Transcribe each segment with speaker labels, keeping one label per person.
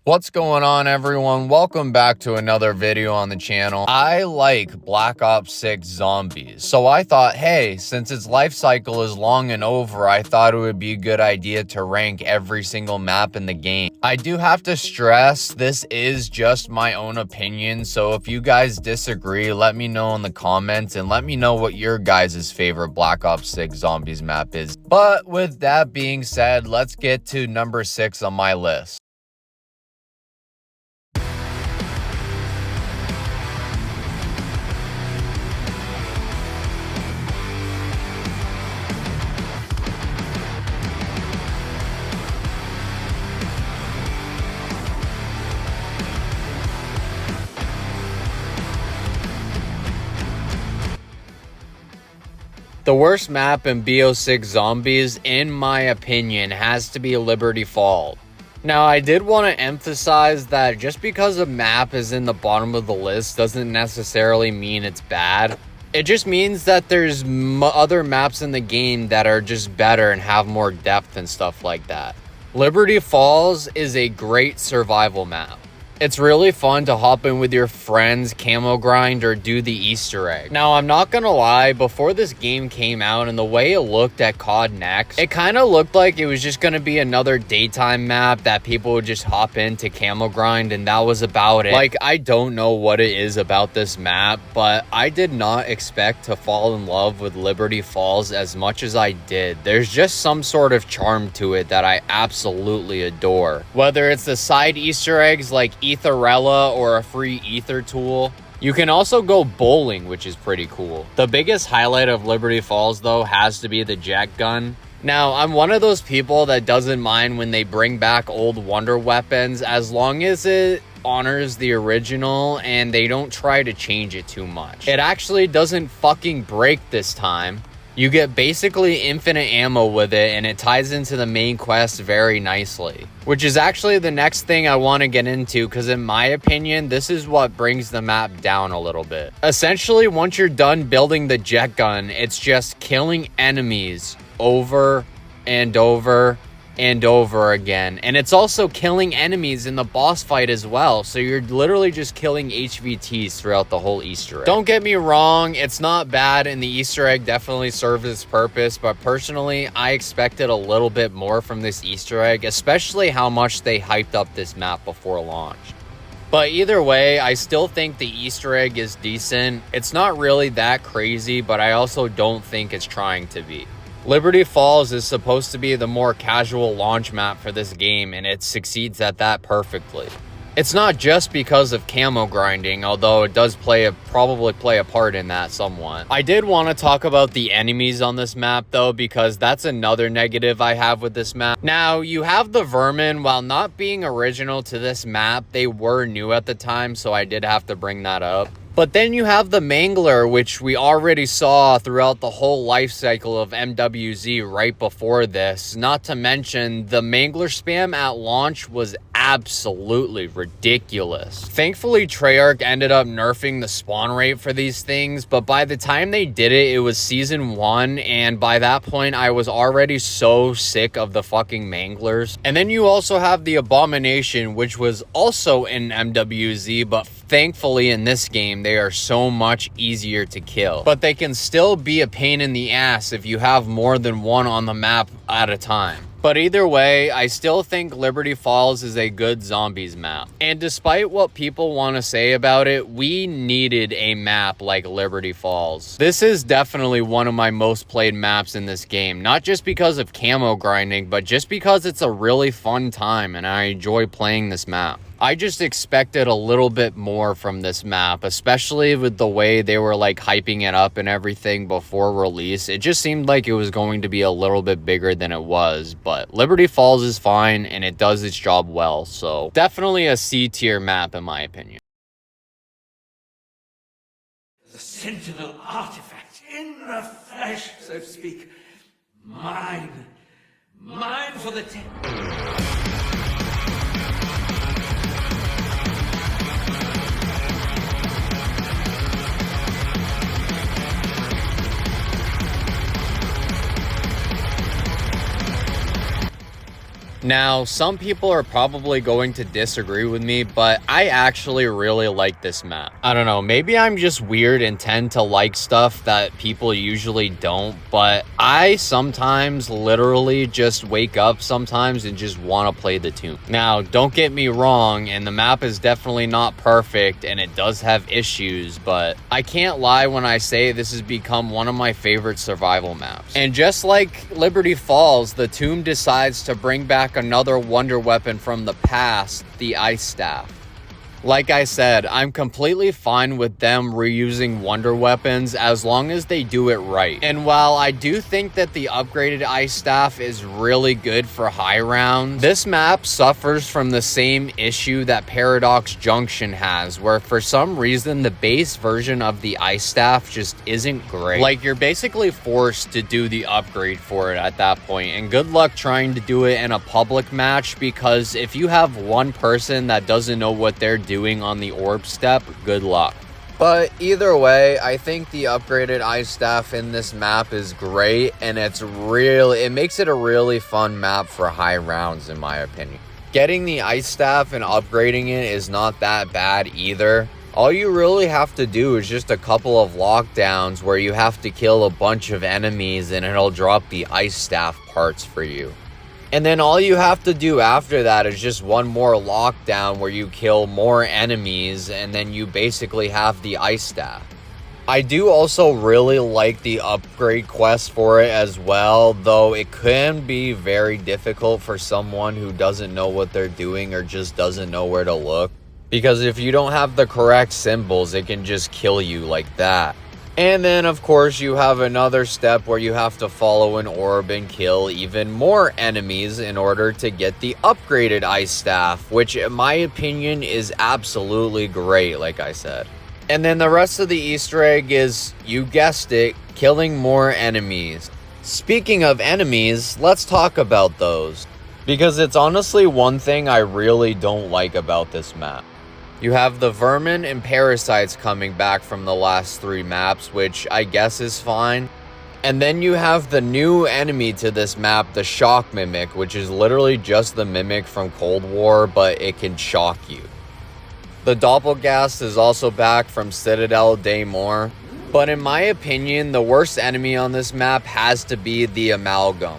Speaker 1: What's going on, everyone? Welcome back to another video on the channel. I like Black Ops 6 Zombies, so I thought, hey, since its life cycle is long and over, I thought it would be a good idea to rank every single map in the game. I do have to stress, this is just my own opinion, so if you guys disagree, let me know in the comments and let me know what your guys' favorite Black Ops 6 Zombies map is. But with that being said, let's get to number 6 on my list. The worst map in Bo6 Zombies, in my opinion, has to be Liberty Falls. Now, I did want to emphasize that just because a map is in the bottom of the list doesn't necessarily mean it's bad. It just means that there's other maps in the game that are just better and have more depth and stuff like that. Liberty Falls is a great survival map. It's really fun to hop in with your friends, camo grind, or do the Easter egg. Now, I'm not gonna lie, before this game came out and the way it looked at COD Next, it kind of looked like it was just gonna be another daytime map that people would just hop into camo grind and that was about it. Like, I don't know what it is about this map, but I did not expect to fall in love with Liberty Falls as much as I did. There's just some sort of charm to it that I absolutely adore. Whether it's the side Easter eggs like Etherella or a free ether tool. You can also go bowling, which is pretty cool. The biggest highlight of Liberty Falls, though, has to be the jet gun. Now, I'm one of those people that doesn't mind when they bring back old wonder weapons as long as it honors the original and they don't try to change it too much. It actually doesn't fucking break this time. You get basically infinite ammo with it, and it ties into the main quest very nicely. Which is actually the next thing I want to get into, because in my opinion, this is what brings the map down a little bit. Essentially, once you're done building the jet gun, it's just killing enemies over and over and over again. And it's also killing enemies in the boss fight as well, so you're literally just killing HVTs throughout the whole Easter egg. Don't get me wrong, it's not bad and the Easter egg definitely serves its purpose, but personally I expected a little bit more from this Easter egg, especially how much they hyped up this map before launch. But either way, I still think the Easter egg is decent. It's not really that crazy, but I also don't think it's trying to be. Liberty Falls is supposed to be the more casual launch map for this game, and it succeeds at that perfectly. It's not just because of camo grinding, although it does probably play a part in that somewhat. I did want to talk about the enemies on this map though, because that's another negative I have with this map. Now, you have the vermin. While not being original to this map, they were new at the time, so I did have to bring that up. But then you have the Mangler, which we already saw throughout the whole life cycle of MWZ right before this. Not to mention, the Mangler spam at launch was absolutely ridiculous. Thankfully, Treyarch ended up nerfing the spawn rate for these things, but by the time they did it, it was Season 1, and by that point, I was already so sick of the fucking Manglers. And then you also have the Abomination, which was also in MWZ, but thankfully in this game, they are so much easier to kill. But they can still be a pain in the ass if you have more than one on the map at a time. But either way, I still think Liberty Falls is a good zombies map. And despite what people want to say about it, we needed a map like Liberty Falls. This is definitely one of my most played maps in this game. Not just because of camo grinding, but just because it's a really fun time and I enjoy playing this map. I just expected a little bit more from this map, especially with the way they were like hyping it up and everything before release. It just seemed like it was going to be a little bit bigger than it was, but Liberty Falls is fine and it does its job well, so definitely a C tier map in my opinion.
Speaker 2: The sentinel artifact in the flesh, so to speak. Mine for the
Speaker 1: Now, some people are probably going to disagree with me, but I actually really like this map. I don't know, maybe I'm just weird and tend to like stuff that people usually don't, but I sometimes literally just wake up sometimes and just want to play the tomb. Now, don't get me wrong, and the map is definitely not perfect and it does have issues, but I can't lie when I say this has become one of my favorite survival maps. And just like Liberty Falls, the tomb decides to bring back another wonder weapon from the past, the ice staff. Like I said, I'm completely fine with them reusing wonder weapons as long as they do it right. And while I do think that the upgraded ice staff is really good for high rounds, this map suffers from the same issue that Paradox Junction has, where for some reason the base version of the ice staff just isn't great. Like, you're basically forced to do the upgrade for it at that point, and good luck trying to do it in a public match, because if you have one person that doesn't know what they're doing on the orb step, good luck. But either way, I think the upgraded ice staff in this map is great, and it makes it a really fun map for high rounds in my opinion. Getting the ice staff and upgrading it is not that bad either. All you really have to do is just a couple of lockdowns where you have to kill a bunch of enemies and it'll drop the ice staff parts for you. And then all you have to do after that is just one more lockdown where you kill more enemies and then you basically have the ice staff. I do also really like the upgrade quest for it as well, though it can be very difficult for someone who doesn't know what they're doing or just doesn't know where to look. Because if you don't have the correct symbols, it can just kill you like that. And then, of course, you have another step where you have to follow an orb and kill even more enemies in order to get the upgraded ice staff, which in my opinion is absolutely great, like I said. And then the rest of the Easter egg is, you guessed it, killing more enemies. Speaking of enemies, let's talk about those, because it's honestly one thing I really don't like about this map. You have the vermin and parasites coming back from the last 3 maps, which I guess is fine. And then you have the new enemy to this map, the Shock Mimic, which is literally just the Mimic from Cold War, but it can shock you. The Doppelgast is also back from Citadel Daymore, but in my opinion, the worst enemy on this map has to be the Amalgam.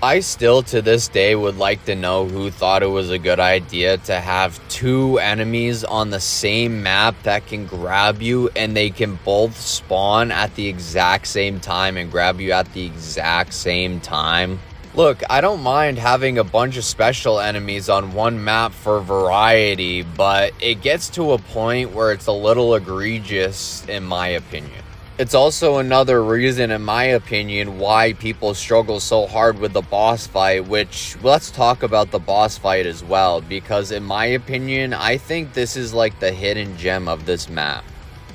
Speaker 1: I still to this day would like to know who thought it was a good idea to have 2 enemies on the same map that can grab you and they can both spawn at the exact same time and grab you at the exact same time. Look, I don't mind having a bunch of special enemies on one map for variety, but it gets to a point where it's a little egregious in my opinion. It's also another reason, in my opinion, why people struggle so hard with the boss fight, which, let's talk about the boss fight as well, because in my opinion, I think this is like the hidden gem of this map.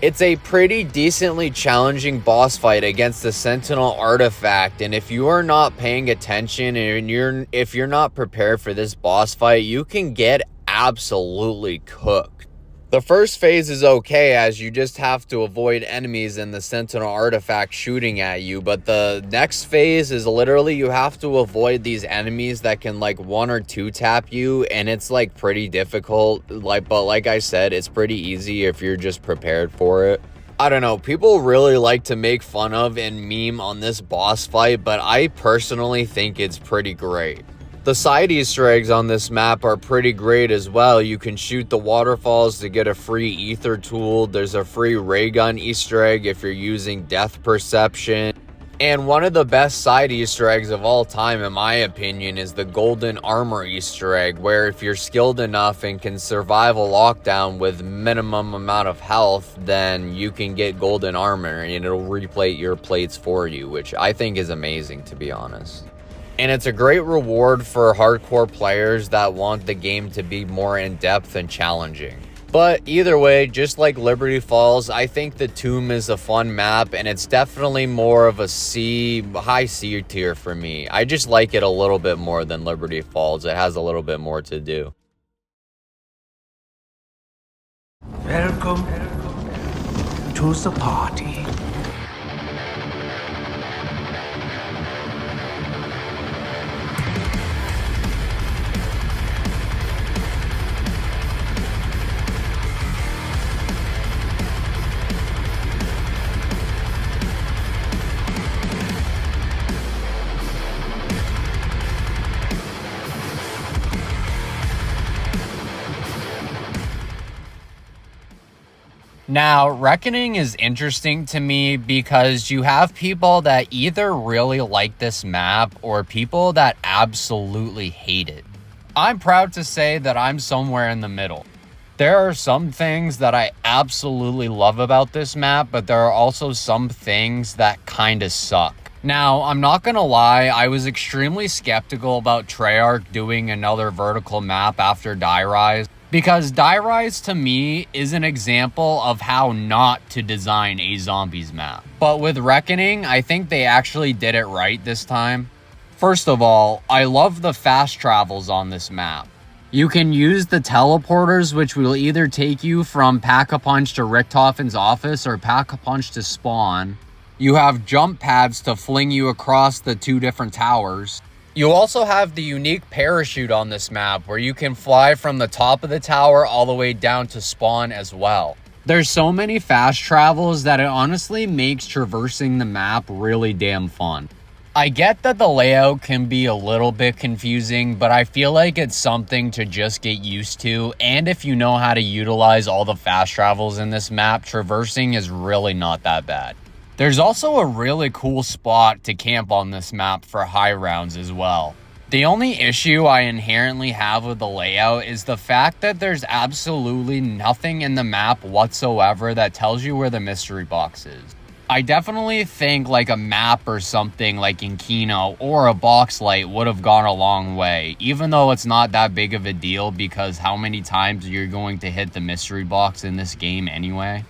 Speaker 1: It's a pretty decently challenging boss fight against the Sentinel artifact, and if you are not paying attention and if you're not prepared for this boss fight, you can get absolutely cooked. The first phase is okay, as you just have to avoid enemies and the Sentinel artifact shooting at you, but the next phase is literally you have to avoid these enemies that can like 1 or 2 tap you, and it's like pretty difficult, but like I said, it's pretty easy if you're just prepared for it. I don't know, people really like to make fun of and meme on this boss fight, but I personally think it's pretty great. The side Easter eggs on this map are pretty great as well. You can shoot the waterfalls to get a free ether tool. There's a free ray gun Easter egg if you're using death perception. And one of the best side Easter eggs of all time, in my opinion, is the golden armor Easter egg, where if you're skilled enough and can survive a lockdown with minimum amount of health, then you can get golden armor and it'll replate your plates for you, which I think is amazing, to be honest. And it's a great reward for hardcore players that want the game to be more in-depth and challenging. But either way, just like Liberty Falls, I think the Tomb is a fun map, and it's definitely more of a high C tier for me. I just like it a little bit more than Liberty Falls. It has a little bit more to do.
Speaker 2: Welcome to the party.
Speaker 1: Now, Reckoning is interesting to me because you have people that either really like this map or people that absolutely hate it. I'm proud to say that I'm somewhere in the middle. There are some things that I absolutely love about this map, but there are also some things that kinda suck. Now, I'm not gonna lie, I was extremely skeptical about Treyarch doing another vertical map after Die Rise, because Die Rise to me is an example of how not to design a zombies map. But with Reckoning, I think they actually did it right this time. First of all, I love the fast travels on this map. You can use the teleporters, which will either take you from Pack-a-Punch to Richthofen's office or Pack-a-Punch to spawn. You have jump pads to fling you across the 2 different towers. You also have the unique parachute on this map where you can fly from the top of the tower all the way down to spawn as well. There's so many fast travels that it honestly makes traversing the map really damn fun. I get that the layout can be a little bit confusing, but I feel like it's something to just get used to, and if you know how to utilize all the fast travels in this map, traversing is really not that bad. There's also a really cool spot to camp on this map for high rounds as well. The only issue I inherently have with the layout is the fact that there's absolutely nothing in the map whatsoever that tells you where the mystery box is. I definitely think like a map or something like in Kino or a box light would have gone a long way, even though it's not that big of a deal because how many times you're going to hit the mystery box in this game anyway.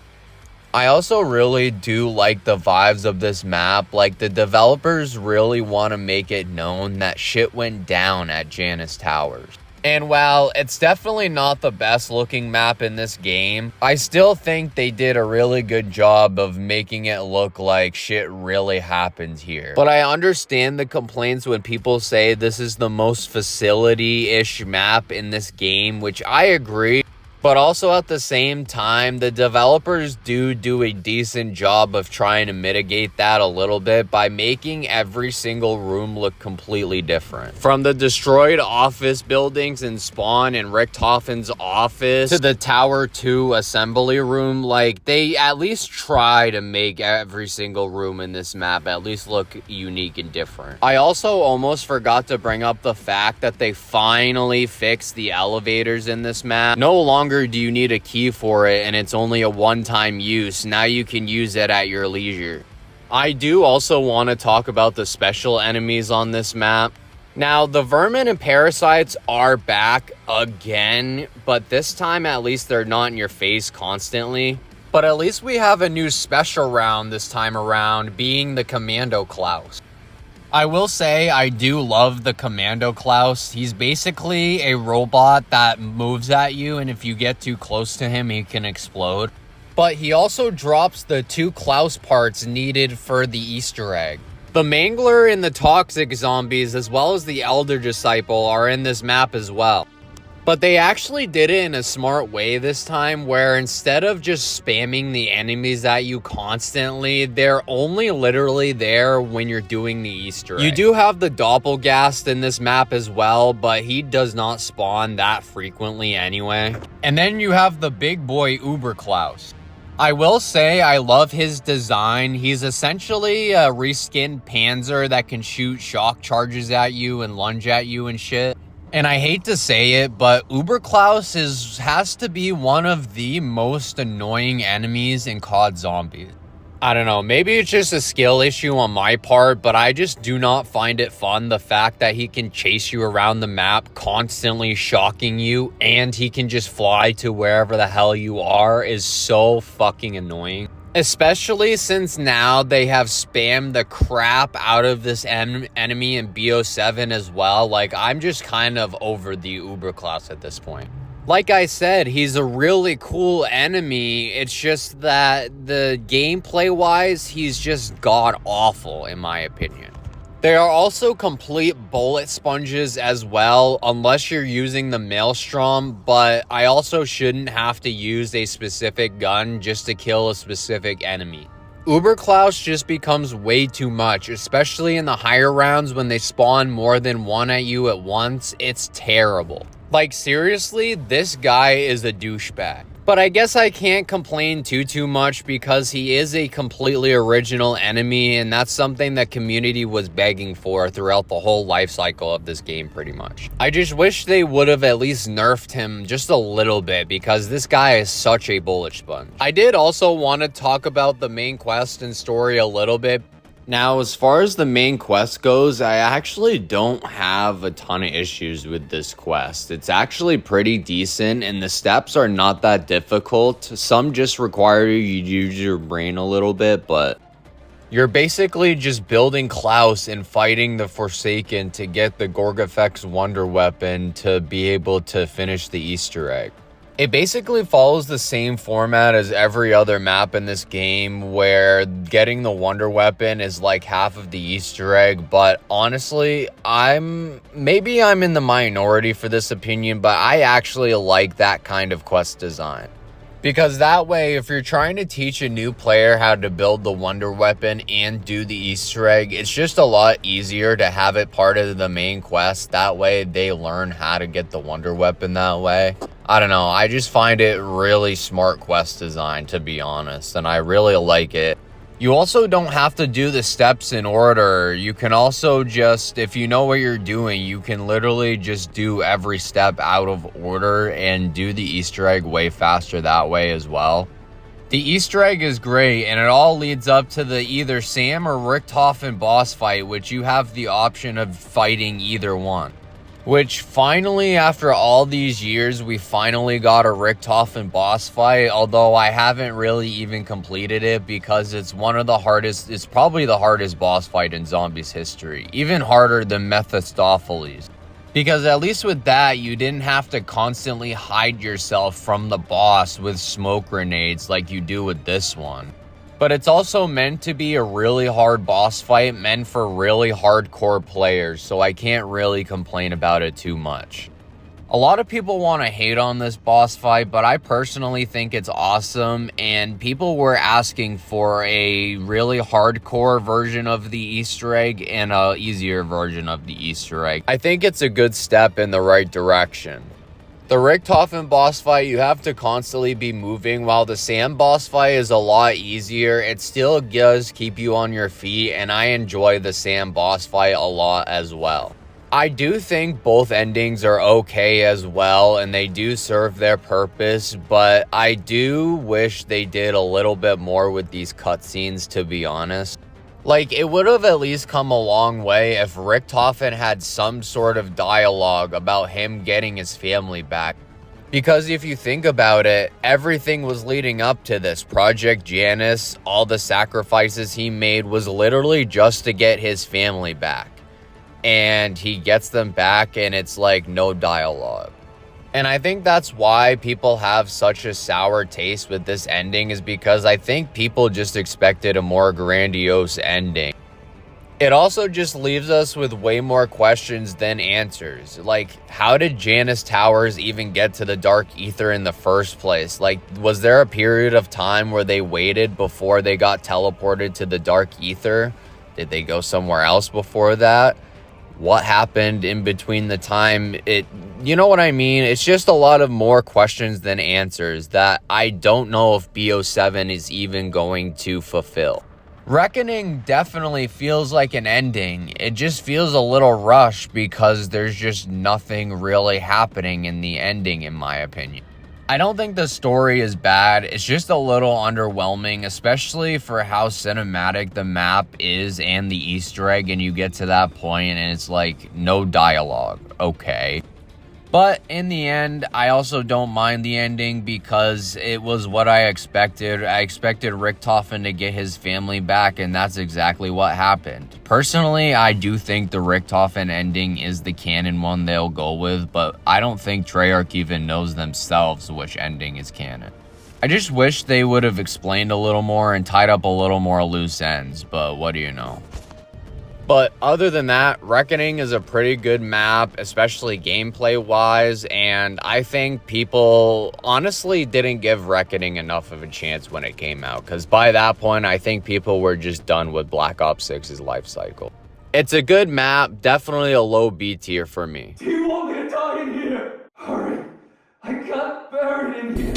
Speaker 1: I also really do like the vibes of this map. Like, the developers really want to make it known that shit went down at Janus Towers. And while it's definitely not the best looking map in this game, I still think they did a really good job of making it look like shit really happened here. But I understand the complaints when people say this is the most facility-ish map in this game, which I agree. But also at the same time, the developers do a decent job of trying to mitigate that a little bit by making every single room look completely different. From the destroyed office buildings in Spawn and Richthofen's office to the Tower 2 assembly room, like, they at least try to make every single room in this map at least look unique and different. I also almost forgot to bring up the fact that they finally fixed the elevators in this map. No longer do you need a key for it, and it's only a one-time use. Now you can use it at your leisure. I do also want to talk about the special enemies on this map. Now, the vermin and parasites are back again, but this time at least they're not in your face constantly. But at least we have a new special round this time around, being the Commando Klaus. I will say I do love the Commando Klaus. He's basically a robot that moves at you, and if you get too close to him, he can explode. But he also drops the 2 Klaus parts needed for the Easter egg. The Mangler and the Toxic Zombies, as well as the Elder Disciple, are in this map as well. But they actually did it in a smart way this time, where instead of just spamming the enemies at you constantly, they're only literally there when you're doing the Easter egg. You do have the Doppelgast in this map as well, but he does not spawn that frequently anyway. And then you have the big boy Uber Klaus. I will say I love his design. He's essentially a reskinned Panzer that can shoot shock charges at you and lunge at you and shit. And I hate to say it, but Uber Klaus has to be one of the most annoying enemies in COD Zombies. I don't know, maybe it's just a skill issue on my part, but I just do not find it fun. The fact that he can chase you around the map, constantly shocking you, and he can just fly to wherever the hell you are is so fucking annoying. Especially since now they have spammed the crap out of this enemy in Bo7 as well. Like, I'm just kind of over the Uber Klaus at this point. Like I said, he's a really cool enemy. It's just that the gameplay-wise, he's just god-awful, in my opinion. They are also complete bullet sponges as well, unless you're using the Maelstrom, but I also shouldn't have to use a specific gun just to kill a specific enemy. Uber Klaus just becomes way too much, especially in the higher rounds when they spawn more than one at you at once. It's terrible. Like, seriously, this guy is a douchebag. But I guess I can't complain too much because he is a completely original enemy, and that's something that community was begging for throughout the whole life cycle of this game pretty much. I just wish they would have at least nerfed him just a little bit because this guy is such a bullet sponge. I did also want to talk about the main quest and story a little bit. Now, as far as the main quest goes, I actually don't have a ton of issues with this quest. It's actually pretty decent, and the steps are not that difficult. Some just require you to use your brain a little bit, but you're basically just building Klaus and fighting the Forsaken to get the Gorgafex Wonder Weapon to be able to finish the Easter egg. It basically follows the same format as every other map in this game, where getting the Wonder Weapon is like half of the Easter egg, but honestly, maybe I'm in the minority for this opinion, but I actually like that kind of quest design. Because that way, if you're trying to teach a new player how to build the Wonder Weapon and do the Easter egg, it's just a lot easier to have it part of the main quest. That way, they learn how to get the Wonder Weapon that way. I don't know, I just find it really smart quest design, to be honest, and I really like it. You also don't have to do the steps in order. You can also just, if you know what you're doing, you can literally just do every step out of order and do the Easter egg way faster that way as well. The Easter egg is great, and it all leads up to the either Sam or Richthofen boss fight, which you have the option of fighting either one. Which finally, after all these years, we finally got a Richthofen boss fight, although I haven't really even completed it because it's probably the hardest boss fight in Zombies history. Even harder than Mephistopheles. Because at least with that, you didn't have to constantly hide yourself from the boss with smoke grenades like you do with this one. But it's also meant to be a really hard boss fight, meant for really hardcore players, so I can't really complain about it too much. A lot of people want to hate on this boss fight, but I personally think it's awesome, and people were asking for a really hardcore version of the Easter egg and a easier version of the Easter egg. I think it's a good step in the right direction. The Richthofen boss fight, you have to constantly be moving, while the Sam boss fight is a lot easier. It still does keep you on your feet, and I enjoy the Sam boss fight a lot as well. I do think both endings are okay as well, and they do serve their purpose, but I do wish they did a little bit more with these cutscenes, to be honest. Like, it would have at least come a long way if Richthofen had some sort of dialogue about him getting his family back. Because if you think about it, everything was leading up to this. Project Janus, all the sacrifices he made was literally just to get his family back. And he gets them back and it's like no dialogue. And I think that's why people have such a sour taste with this ending, is because I think people just expected a more grandiose ending. It also just leaves us with way more questions than answers. Like, how did Janus Towers even get to the Dark Ether in the first place? Like, was there a period of time where they waited before they got teleported to the Dark Ether? Did they go somewhere else before that? What happened in between the time? You know what I mean? It's just a lot of more questions than answers that I don't know if Bo6 is even going to fulfill. Reckoning definitely feels like an ending. It just feels a little rushed because there's just nothing really happening in the ending, in my opinion. I don't think the story is bad. It's just a little underwhelming, especially for how cinematic the map is and the Easter egg, and you get to that point and it's like no dialogue. Okay. But in the end, I also don't mind the ending because it was what I expected. I expected Richthofen to get his family back, and that's exactly what happened. Personally, I do think the Richthofen ending is the canon one they'll go with, but I don't think Treyarch even knows themselves which ending is canon. I just wish they would have explained a little more and tied up a little more loose ends, but what do you know? But other than that, Reckoning is a pretty good map, especially gameplay-wise, and I think people honestly didn't give Reckoning enough of a chance when it came out, because by that point, I think people were just done with Black Ops 6's life cycle. It's a good map, definitely a low B tier for me.
Speaker 2: Do you want me to die in here? Hurry! I got buried in here!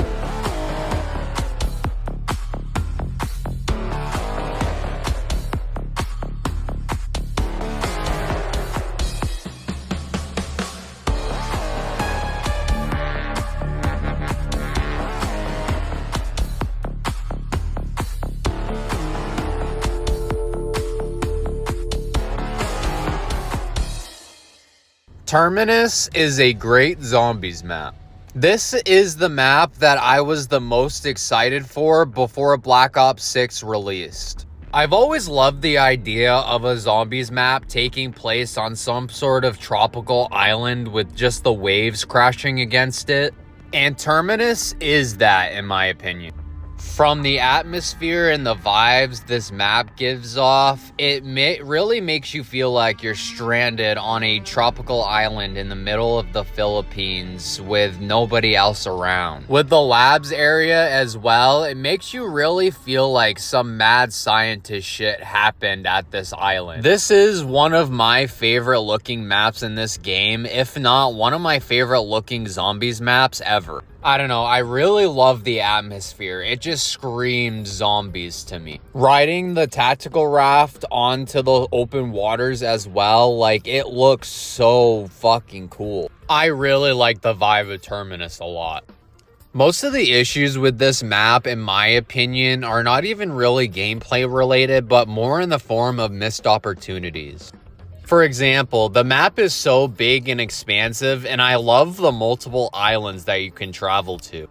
Speaker 1: Terminus is a great zombies map. This is the map that I was the most excited for before Black Ops 6 released. I've always loved the idea of a zombies map taking place on some sort of tropical island with just the waves crashing against it, and Terminus is that, in my opinion. From the atmosphere and the vibes this map gives off, it really makes you feel like you're stranded on a tropical island in the middle of the Philippines with nobody else around. With the labs area as well, it makes you really feel like some mad scientist shit happened at this island. This is one of my favorite looking maps in this game, if not one of my favorite looking zombies maps ever. I don't know, I really love the atmosphere. It just screams zombies to me. Riding the tactical raft onto the open waters as well, like, it looks so fucking cool. I really like the vibe of Terminus a lot. Most of the issues with this map, in my opinion, are not even really gameplay related, but more in the form of missed opportunities. For example, the map is so big and expansive, and I love the multiple islands that you can travel to.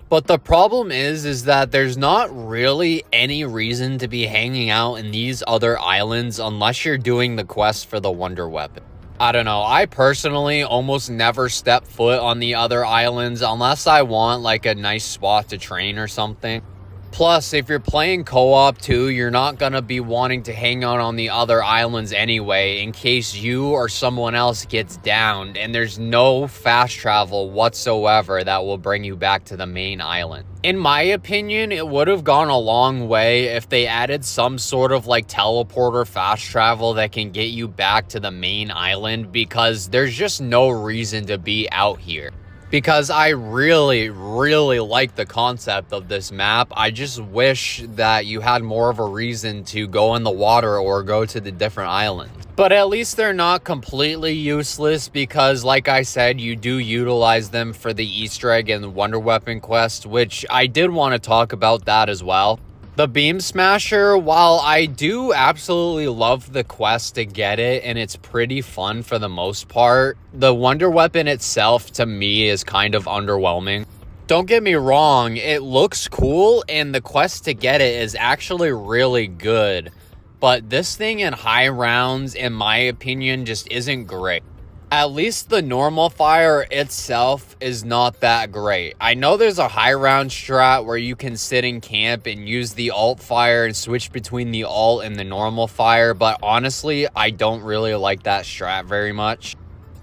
Speaker 1: But the problem is that there's not really any reason to be hanging out in these other islands unless you're doing the quest for the Wonder Weapon. I don't know, I personally almost never step foot on the other islands unless I want like a nice spot to train or something. Plus, if you're playing co-op too, you're not gonna be wanting to hang out on the other islands anyway in case you or someone else gets downed, and there's no fast travel whatsoever that will bring you back to the main island. In my opinion, it would have gone a long way if they added some sort of like teleporter fast travel that can get you back to the main island, because there's just no reason to be out here. Because I really like the concept of this map. I just wish that you had more of a reason to go in the water or go to the different islands. But at least they're not completely useless, because like I said, you do utilize them for the Easter egg and the Wonder Weapon quest, which I did want to talk about that as well. The Beam Smasher, while I do absolutely love the quest to get it, and it's pretty fun for the most part, the Wonder Weapon itself to me is kind of underwhelming. Don't get me wrong, it looks cool, and the quest to get it is actually really good. But this thing in high rounds, in my opinion, just isn't great. At least the normal fire itself is not that great. I know there's a high round strat where you can sit in camp and use the alt fire and switch between the alt and the normal fire, but honestly, I don't really like that strat very much.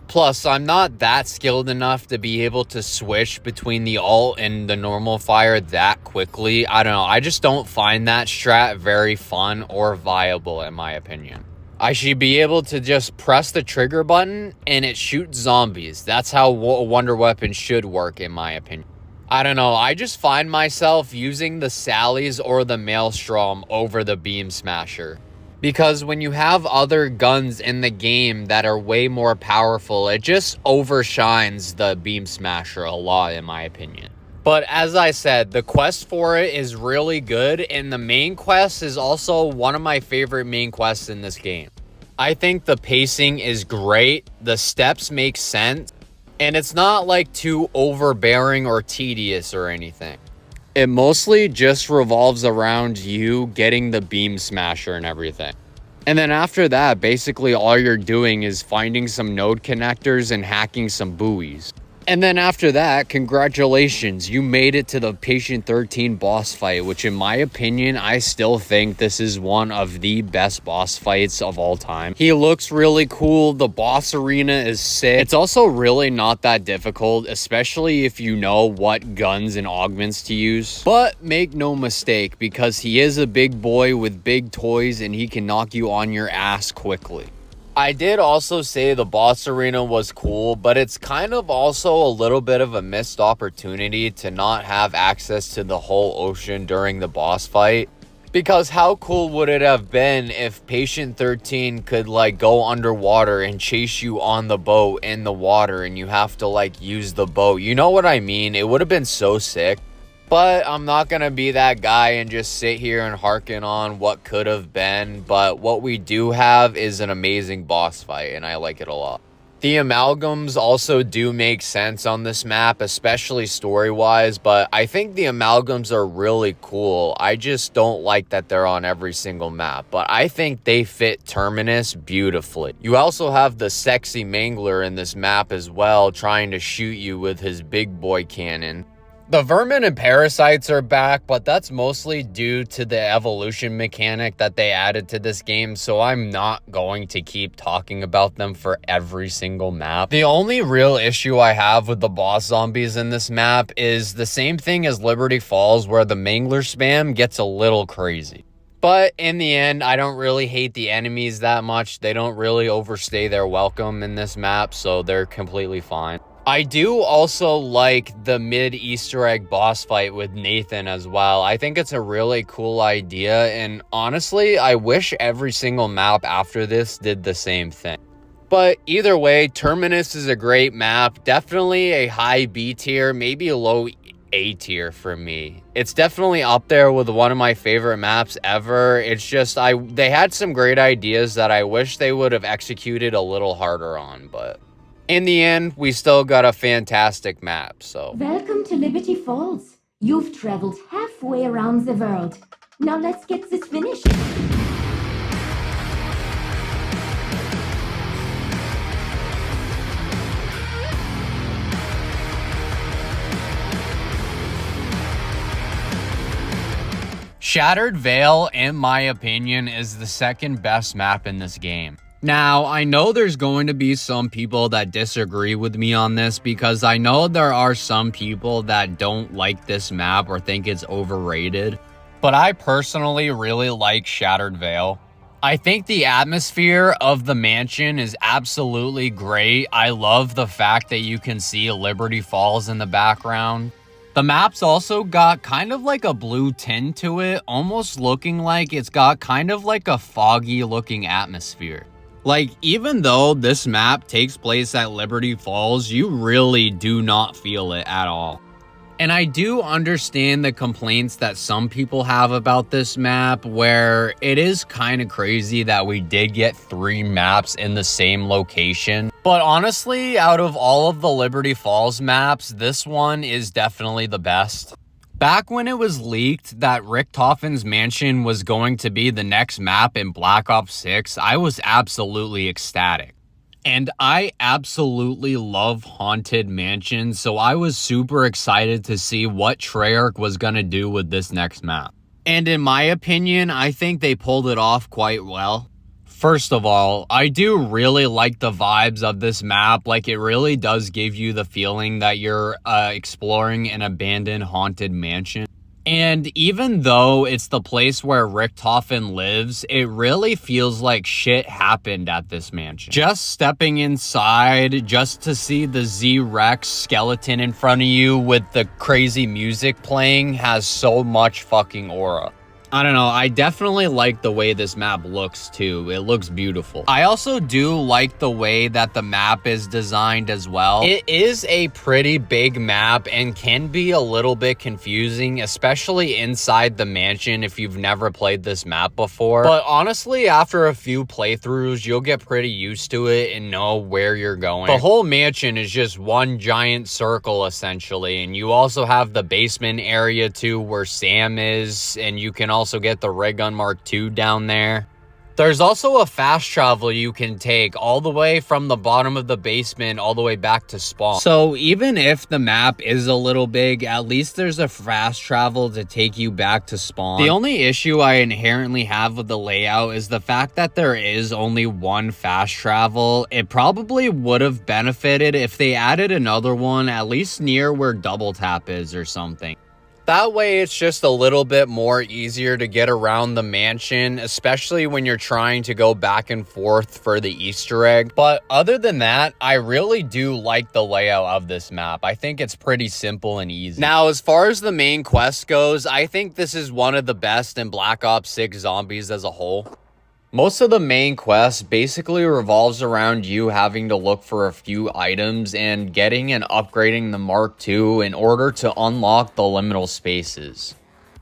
Speaker 1: Plus, I'm not that skilled enough to be able to switch between the alt and the normal fire that quickly. I don't know, I just don't find that strat very fun or viable in my opinion. I should be able to just press the trigger button and it shoots zombies. That's how a Wonder Weapon should work, in my opinion. I don't know, I just find myself using the Sallies or the Maelstrom over the Beam Smasher. Because when you have other guns in the game that are way more powerful, it just overshines the Beam Smasher a lot, in my opinion. But as I said, the quest for it is really good, and the main quest is also one of my favorite main quests in this game. I think the pacing is great, the steps make sense, and it's not like too overbearing or tedious or anything. It mostly just revolves around you getting the Beam Smasher and everything. And then after that, basically all you're doing is finding some node connectors and hacking some buoys. And then after that, congratulations, you made it to the Patient 13 boss fight, which in my opinion, I still think this is one of the best boss fights of all time. He looks really cool, the boss arena is sick. It's also really not that difficult, especially if you know what guns and augments to use. But make no mistake, because he is a big boy with big toys and he can knock you on your ass quickly. I did also say the boss arena was cool, but it's kind of also a little bit of a missed opportunity to not have access to the whole ocean during the boss fight. Because how cool would it have been if Patient 13 could like go underwater and chase you on the boat in the water and you have to like use the boat? You know what I mean? It would have been so sick. But I'm not going to be that guy and just sit here and hearken on what could have been. But what we do have is an amazing boss fight, and I like it a lot. The amalgams also do make sense on this map, especially story-wise, but I think the amalgams are really cool. I just don't like that they're on every single map, but I think they fit Terminus beautifully. You also have the sexy Mangler in this map as well, trying to shoot you with his big boy cannon. The vermin and parasites are back, but that's mostly due to the evolution mechanic that they added to this game, so I'm not going to keep talking about them for every single map. The only real issue I have with the boss zombies in this map is the same thing as Liberty Falls, where the Mangler spam gets a little crazy. But in the end, I don't really hate the enemies that much. They don't really overstay their welcome in this map, so they're completely fine. I do also like the mid Easter egg boss fight with Nathan as well. I think it's a really cool idea, and honestly, I wish every single map after this did the same thing. But either way, Terminus is a great map. Definitely a high B tier, maybe a low A tier for me. It's definitely up there with one of my favorite maps ever. It's just they had some great ideas that I wish they would have executed a little harder on, but in the end, we still got a fantastic map, so.
Speaker 3: Welcome to Liberty Falls. You've traveled halfway around the world. Now let's get this finished.
Speaker 1: Shattered Veil, in my opinion, is the second best map in this game. Now, I know there's going to be some people that disagree with me on this because I know there are some people that don't like this map or think it's overrated. But I personally really like Shattered Veil. I think the atmosphere of the mansion is absolutely great. I love the fact that you can see Liberty Falls in the background. The map's also got kind of like a blue tint to it, almost looking like it's got kind of like a foggy looking atmosphere. Like, even though this map takes place at Liberty Falls, you really do not feel it at all. And I do understand the complaints that some people have about this map, where it is kind of crazy that we did get 3 maps in the same location. But honestly, out of all of the Liberty Falls maps, this one is definitely the best. Back when it was leaked that Richtofen's mansion was going to be the next map in Black Ops 6, I was absolutely ecstatic. And I absolutely love haunted mansions, so I was super excited to see what Treyarch was going to do with this next map. And in my opinion, I think they pulled it off quite well. First of all, I do really like the vibes of this map. Like, it really does give you the feeling that you're exploring an abandoned haunted mansion. And even though it's the place where Richtofen lives, it really feels like shit happened at this mansion. Just stepping inside, just to see the Z-Rex skeleton in front of you with the crazy music playing has so much fucking aura. I don't know, I definitely like the way this map looks too. It looks beautiful. I also do like the way that the map is designed as well. It is a pretty big map and can be a little bit confusing, especially inside the mansion if you've never played this map before. But honestly, after a few playthroughs, you'll get pretty used to it and know where you're going. The whole mansion is just one giant circle essentially, and you also have the basement area too where Sam is, and you can also get the Ray Gun Mark II down there. There's also a fast travel you can take all the way from the bottom of the basement all the way back to spawn. So even if the map is a little big, at least there's a fast travel to take you back to spawn. The only issue I inherently have with the layout is the fact that there is only one fast travel. It probably would have benefited if they added another one at least near where Double Tap is or something. That way, it's just a little bit more easier to get around the mansion, especially when you're trying to go back and forth for the Easter egg. But other than that, I really do like the layout of this map. I think it's pretty simple and easy. Now, as far as the main quest goes, I think this is one of the best in Black Ops 6 Zombies as a whole. Most of the main quest basically revolves around you having to look for a few items and getting and upgrading the Mark II in order to unlock the liminal spaces.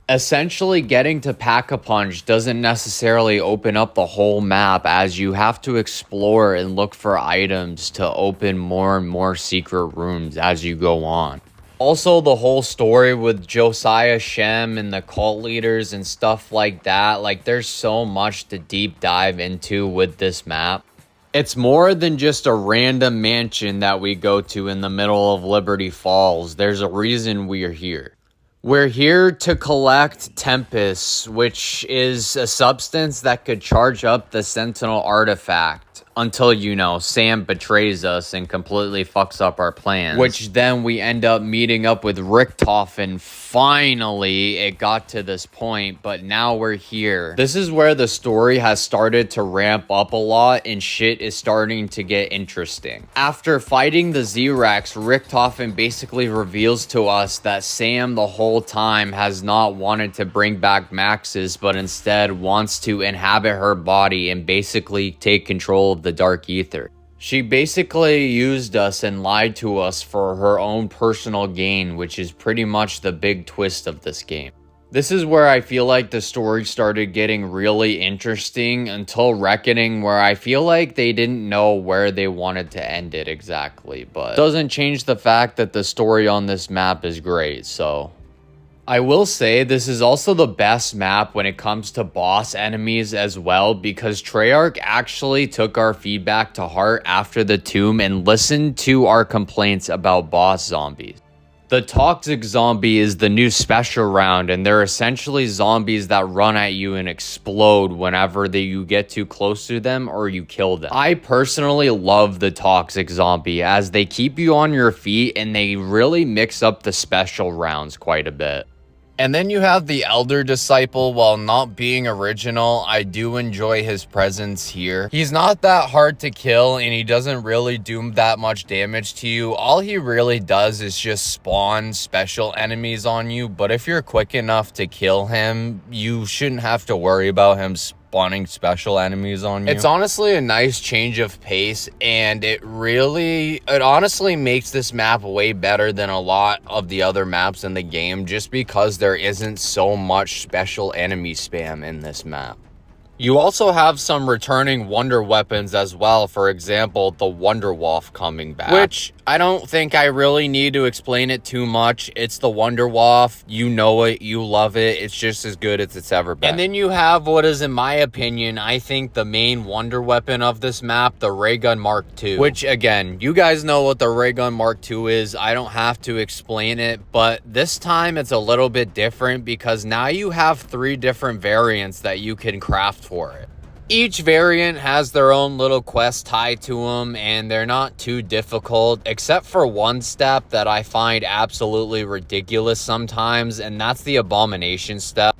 Speaker 1: Essentially, getting to Pack-a-Punch doesn't necessarily open up the whole map, as you have to explore and look for items to open more and more secret rooms as you go on. Also, the whole story with Josiah Shem and the cult leaders and stuff like that, like there's so much to deep dive into with this map. It's more than just a random mansion that we go to in the middle of Liberty Falls. There's a reason we're here. We're here to collect Tempest, which is a substance that could charge up the Sentinel artifact until, you know, Sam betrays us and completely fucks up our plans. Which then we end up meeting up with Richtofen. Finally, it got to this point, but now we're here. This is where the story has started to ramp up a lot and shit is starting to get interesting. After fighting the Z-Rex, Richtofen basically reveals to us that Sam the whole time has not wanted to bring back Max's, but instead wants to inhabit her body and basically take control of the Dark Ether. She basically used us and lied to us for her own personal gain, which is pretty much the big twist of this game. This is where I feel like the story started getting really interesting until Reckoning, where I feel like they didn't know where they wanted to end it exactly, but doesn't change the fact that the story on this map is great, so. I will say this is also the best map when it comes to boss enemies as well, because Treyarch actually took our feedback to heart after the tomb and listened to our complaints about boss zombies. The toxic zombie is the new special round, and they're essentially zombies that run at you and explode whenever you get too close to them or you kill them. I personally love the toxic zombie as they keep you on your feet and they really mix up the special rounds quite a bit. And then you have the Elder Disciple. While not being original, I do enjoy his presence here. He's not that hard to kill and he doesn't really do that much damage to you. All he really does is just spawn special enemies on you, but if you're quick enough to kill him, you shouldn't have to worry about him spawning special enemies on you. It's honestly a nice change of pace, and it honestly makes this map way better than a lot of the other maps in the game, just because there isn't so much special enemy spam in this map. You also have some returning wonder weapons as well, for example, the Wonderwolf coming back. Which, I don't think I really need to explain it too much. It's the Wonderwolf, you know it, you love it, it's just as good as it's ever been. And then you have what is, in my opinion, I think the main wonder weapon of this map, the Raygun Mark II. Which, again, you guys know what the Raygun Mark II is, I don't have to explain it, but this time it's a little bit different because now you have 3 different variants that you can craft for it. Each variant has their own little quest tied to them, and they're not too difficult, except for one step that I find absolutely ridiculous sometimes, and that's the Abomination step.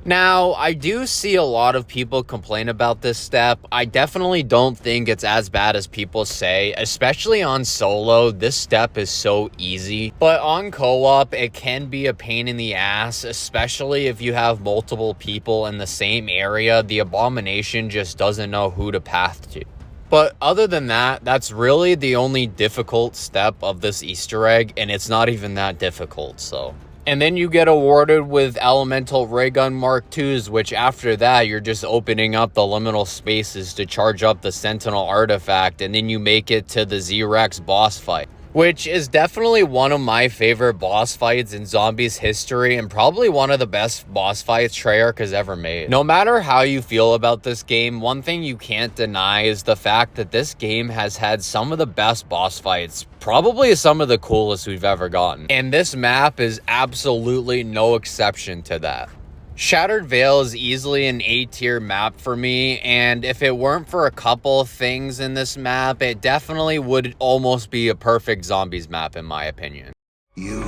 Speaker 1: Now, I do see a lot of people complain about this step. I definitely don't think it's as bad as people say, especially on solo. This step is so easy, but on co-op, it can be a pain in the ass, especially if you have multiple people in the same area. The Abomination just doesn't know who to path to. But other than that, that's really the only difficult step of this Easter egg, and it's not even that difficult, so. And then you get awarded with Elemental Raygun Mark IIs, which after that, you're just opening up the liminal spaces to charge up the Sentinel artifact, and then you make it to the Z-Rex boss fight, which is definitely one of my favorite boss fights in Zombies history, and probably one of the best boss fights Treyarch has ever made. No matter how you feel about this game, one thing you can't deny is the fact that this game has had some of the best boss fights, probably some of the coolest we've ever gotten. And this map is absolutely no exception to that. Shattered Vale is easily an A-tier map for me, and if it weren't for a couple of things in this map, it definitely would almost be a perfect Zombies map in my opinion.
Speaker 4: You.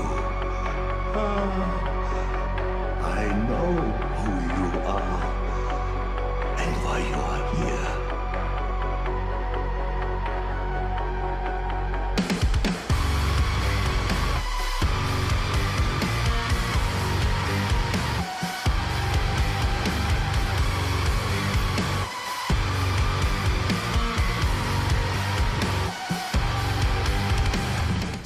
Speaker 4: I know who you are and why you are here.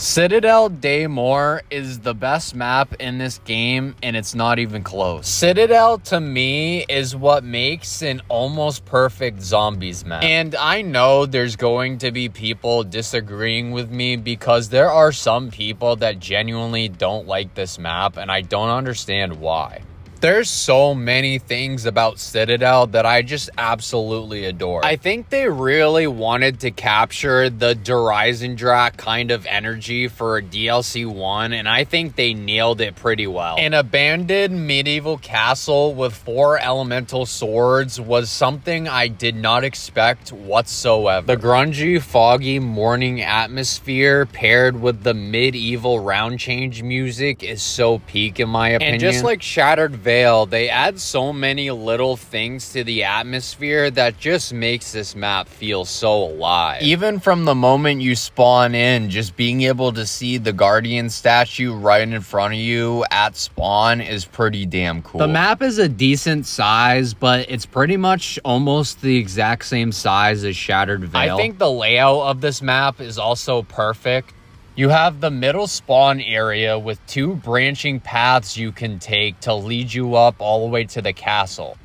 Speaker 1: Citadel Daymore is the best map in this game, and it's not even close. Citadel, to me, is what makes an almost perfect zombies map. And I know there's going to be people disagreeing with me because there are some people that genuinely don't like this map, and I don't understand why. There's so many things about Citadel that I just absolutely adore. I think they really wanted to capture the Drak kind of energy for DLC 1, and I think they nailed it pretty well. An abandoned medieval castle with 4 elemental swords was something I did not expect whatsoever. The grungy, foggy morning atmosphere paired with the medieval round change music is so peak in my opinion. And just like Shattered Veil, they add so many little things to the atmosphere that just makes this map feel so alive. Even from the moment you spawn in, just being able to see the Guardian statue right in front of you at spawn is pretty damn cool. The map is a decent size, but it's pretty much almost the exact same size as Shattered Veil. I think the layout of this map is also perfect. You have the middle spawn area with 2 branching paths you can take to lead you up all the way to the castle.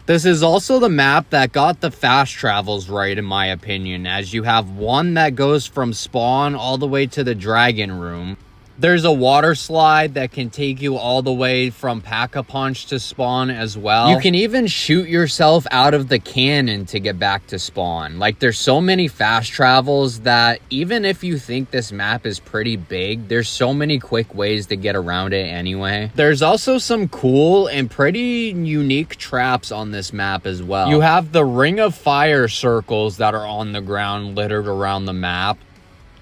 Speaker 1: This is also the map that got the fast travels right in my opinion, as you have one that goes from spawn all the way to the dragon room. There's a water slide that can take you all the way from Pack-a-Punch to spawn as well. You can even shoot yourself out of the cannon to get back to spawn. Like, there's so many fast travels that even if you think this map is pretty big, there's so many quick ways to get around it anyway. There's also some cool and pretty unique traps on this map as well. You have the Ring of Fire circles that are on the ground littered around the map.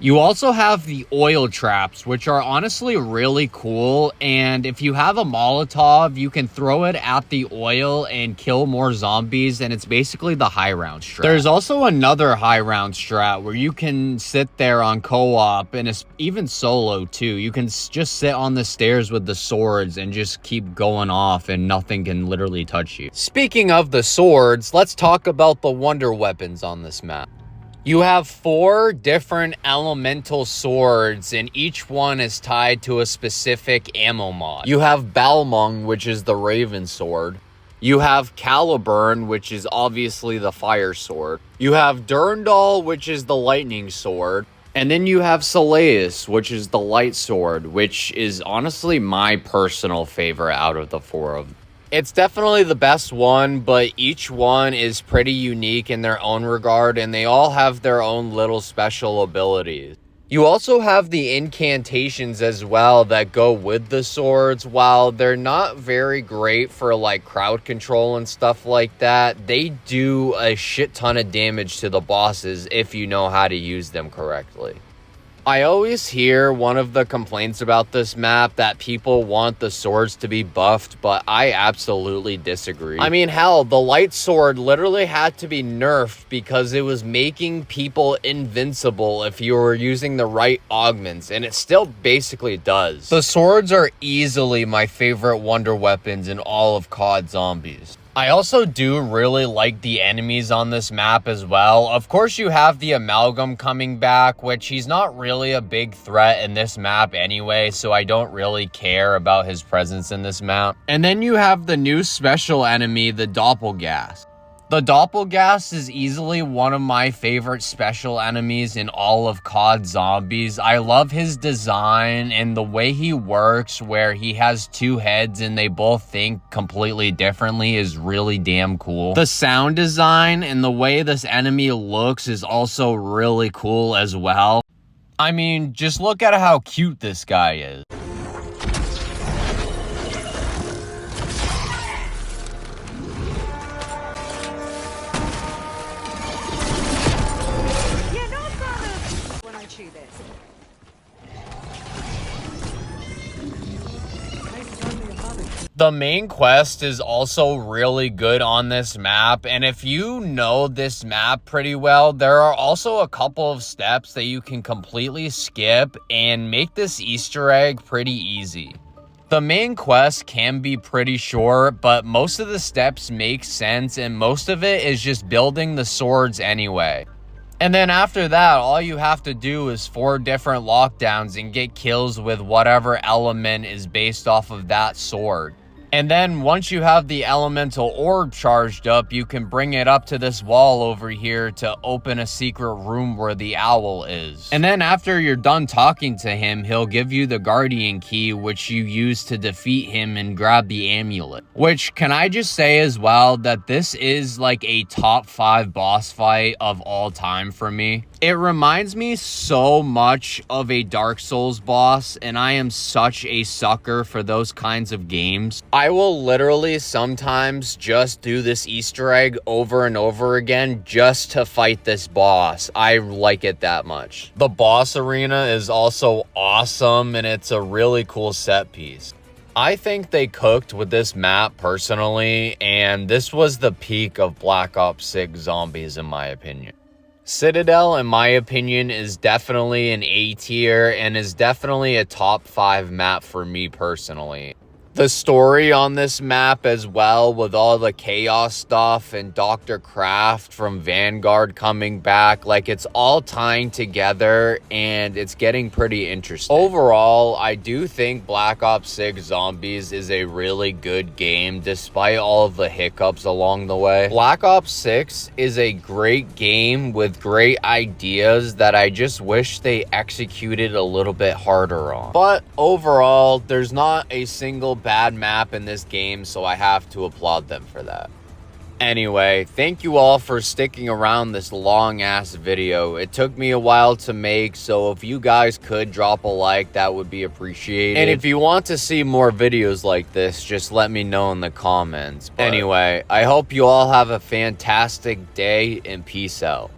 Speaker 1: You also have the oil traps, which are honestly really cool, and if you have a Molotov, you can throw it at the oil and kill more zombies, and it's basically the high round strat. There's also another high round strat where you can sit there on co-op, and it's even solo too. You can just sit on the stairs with the swords and just keep going off, and nothing can literally touch you. Speaking of the swords, let's talk about the wonder weapons on this map. You have 4 different elemental swords, and each one is tied to a specific ammo mod. You have Balmung, which is the Raven Sword. You have Caliburn, which is obviously the Fire Sword. You have Durndal, which is the Lightning Sword. And then you have Soleus, which is the Light Sword, which is honestly my personal favorite out of the 4 of them. It's definitely the best one, but each one is pretty unique in their own regard, and they all have their own little special abilities. You also have the incantations as well that go with the swords. While they're not very great for like crowd control and stuff like that, they do a shit ton of damage to the bosses if you know how to use them correctly. I always hear one of the complaints about this map that people want the swords to be buffed, but I absolutely disagree. I mean, hell, the light sword literally had to be nerfed because it was making people invincible if you were using the right augments, and it still basically does. The swords are easily my favorite wonder weapons in all of COD Zombies. I also do really like the enemies on this map as well. Of course, you have the Amalgam coming back, which he's not really a big threat in this map anyway, so I don't really care about his presence in this map. And then you have the new special enemy, the Doppelgas. The Doppelgas is easily one of my favorite special enemies in all of COD Zombies. I love his design and the way he works, where he has 2 heads and they both think completely differently, is really damn cool. The sound design and the way this enemy looks is also really cool as well. I mean, just look at how cute this guy is. The main quest is also really good on this map, and if you know this map pretty well, there are also a couple of steps that you can completely skip and make this Easter egg pretty easy. The main quest can be pretty short, but most of the steps make sense, and most of it is just building the swords anyway. And then after that, all you have to do is 4 different lockdowns and get kills with whatever element is based off of that sword. And then once you have the elemental orb charged up, you can bring it up to this wall over here to open a secret room where the owl is. And then after you're done talking to him, he'll give you the guardian key, which you use to defeat him and grab the amulet. Which, can I just say as well that this is like a top 5 boss fight of all time for me. It reminds me so much of a Dark Souls boss, and I am such a sucker for those kinds of games. I will literally sometimes just do this Easter egg over and over again just to fight this boss. I like it that much. The boss arena is also awesome, and it's a really cool set piece. I think they cooked with this map personally, and this was the peak of Black Ops 6 Zombies in my opinion. Citadel, in my opinion, is definitely an A tier and is definitely a top 5 map for me personally. The story on this map as well, with all the chaos stuff and Dr. Kraft from Vanguard coming back, like it's all tying together and it's getting pretty interesting. Overall, I do think Black Ops 6 Zombies is a really good game despite all of the hiccups along the way. Black Ops 6 is a great game with great ideas that I just wish they executed a little bit harder on. But overall, there's not a single bad map in this game, so I have to applaud them for that. Anyway, thank you all for sticking around this long ass video. It took me a while to make, so if you guys could drop a like, that would be appreciated. And if you want to see more videos like this, just let me know in the comments. Anyway, I hope you all have a fantastic day and peace out.